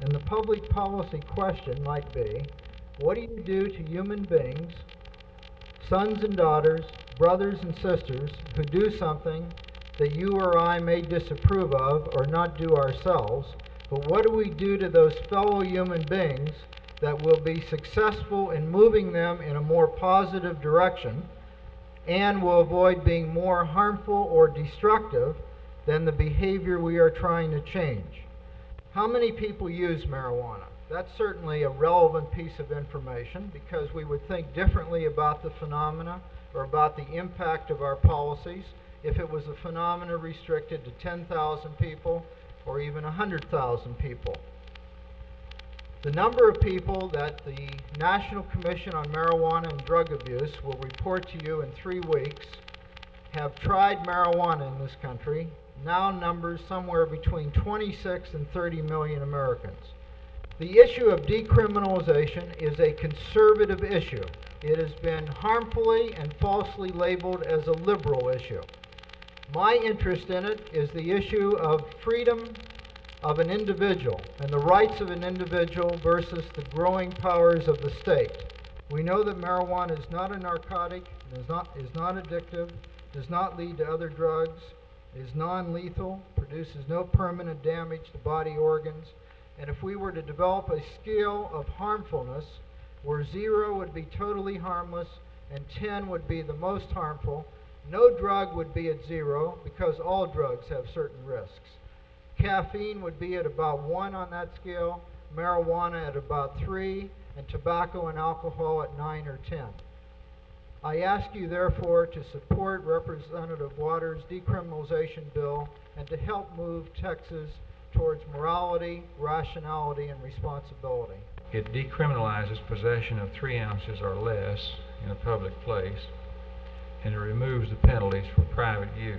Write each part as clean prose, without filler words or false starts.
And the public policy question might be, what do you do to human beings, sons and daughters, brothers and sisters, who do something that you or I may disapprove of or not do ourselves, but what do we do to those fellow human beings that will be successful in moving them in a more positive direction and will avoid being more harmful or destructive than the behavior we are trying to change? How many people use marijuana? That's certainly a relevant piece of information because we would think differently about the phenomena or about the impact of our policies if it was a phenomena restricted to 10,000 people or even 100,000 people. The number of people that the National Commission on Marijuana and Drug Abuse will report to you in 3 weeks have tried marijuana in this country now numbers somewhere between 26 and 30 million Americans. The issue of decriminalization is a conservative issue. It has been harmfully and falsely labeled as a liberal issue. My interest in it is the issue of freedom of an individual and the rights of an individual versus the growing powers of the state. We know that marijuana is not a narcotic, is not addictive, does not lead to other drugs, is non-lethal, produces no permanent damage to body organs, and if we were to develop a scale of harmfulness where 0 would be totally harmless and 10 would be the most harmful, no drug would be at 0 because all drugs have certain risks. Caffeine would be at about 1 on that scale, marijuana at about 3, and tobacco and alcohol at 9 or 10. I ask you, therefore, to support Representative Waters' decriminalization bill and to help move Texas towards morality, rationality, and responsibility. It decriminalizes possession of 3 ounces or less in a public place, and it removes the penalties for private use.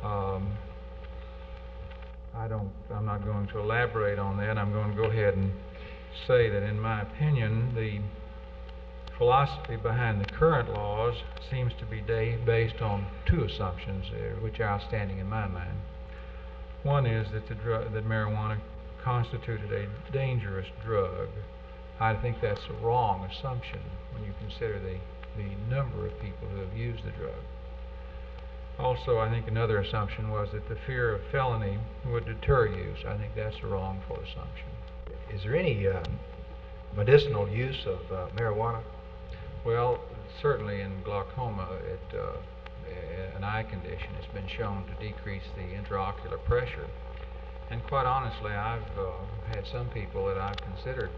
I'm not going to elaborate on that. I'm going to go ahead and say that, in my opinion, the philosophy behind the current laws seems to be based on 2 assumptions, which are outstanding in my mind. One is that that marijuana constituted a dangerous drug. I think that's a wrong assumption when you consider the number of people who have used the drug. Also, I think another assumption was that the fear of felony would deter use. I think that's a wrongful assumption. Is there any medicinal use of marijuana? Well, certainly in glaucoma, an eye condition has been shown to decrease the intraocular pressure. And quite honestly, I've had some people that I've considered,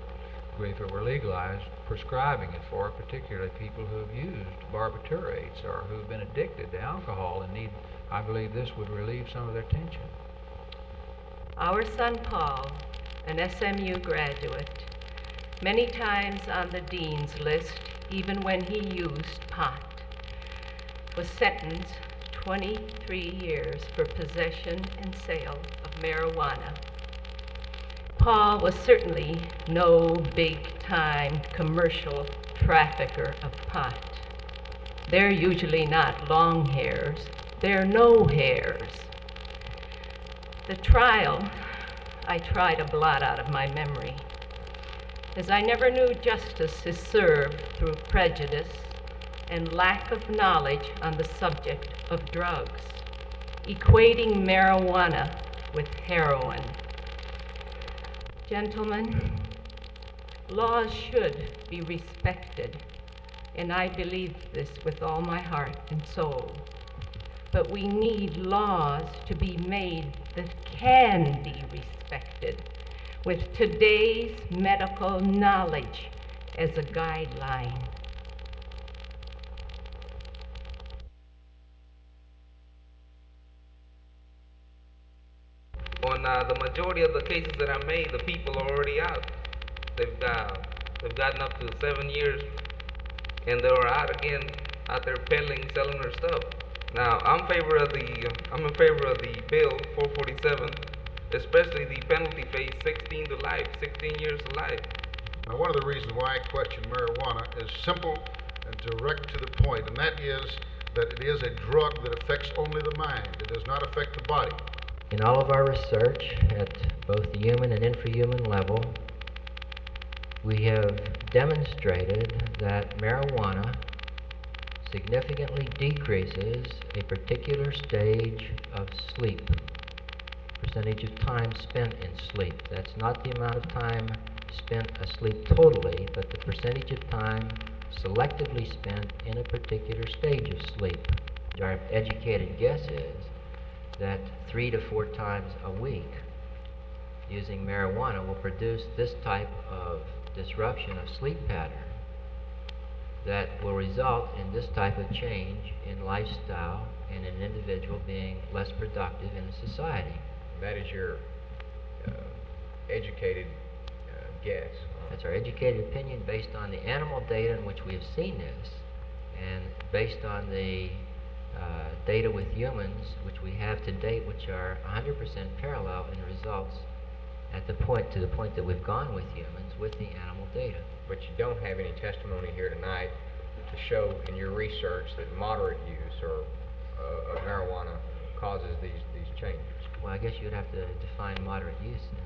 if it were legalized, prescribing it for, particularly people who have used barbiturates or who have been addicted to alcohol and need, I believe this would relieve some of their tension. Our son Paul, an SMU graduate, many times on the dean's list, even when he used pot, was sentenced 23 years for possession and sale of marijuana. Paul was certainly no big-time commercial trafficker of pot. They're usually not long hairs, they're no hairs. The trial, I try to blot out of my memory, as I never knew justice is served through prejudice and lack of knowledge on the subject of drugs, equating marijuana with heroin. Gentlemen, laws should be respected, and I believe this with all my heart and soul. But we need laws to be made that can be respected with today's medical knowledge as a guideline. On the majority of the cases that I made, the people are already out. They've gotten up to 7 years, and they're out again, out there peddling, selling their stuff. Now, I'm in favor of the bill 447, especially the penalty phase 16 to life, 16 years to life. Now, one of the reasons why I question marijuana is simple and direct to the point, and that is that it is a drug that affects only the mind. It does not affect the body. In all of our research at both the human and infrahuman level, we have demonstrated that marijuana significantly decreases a particular stage of sleep, percentage of time spent in sleep. That's not the amount of time spent asleep totally, but the percentage of time selectively spent in a particular stage of sleep. Our educated guess is that 3 to 4 times a week using marijuana will produce this type of disruption of sleep pattern that will result in this type of change in lifestyle and an individual being less productive in a society. That is your educated guess. That's our educated opinion based on the animal data in which we have seen this, and based on the data with humans, which we have to date, which are 100% parallel in results to the point that we've gone with humans with the animal data. But you don't have any testimony here tonight to show in your research that moderate use of marijuana causes these changes. Well, I guess you'd have to define moderate use then.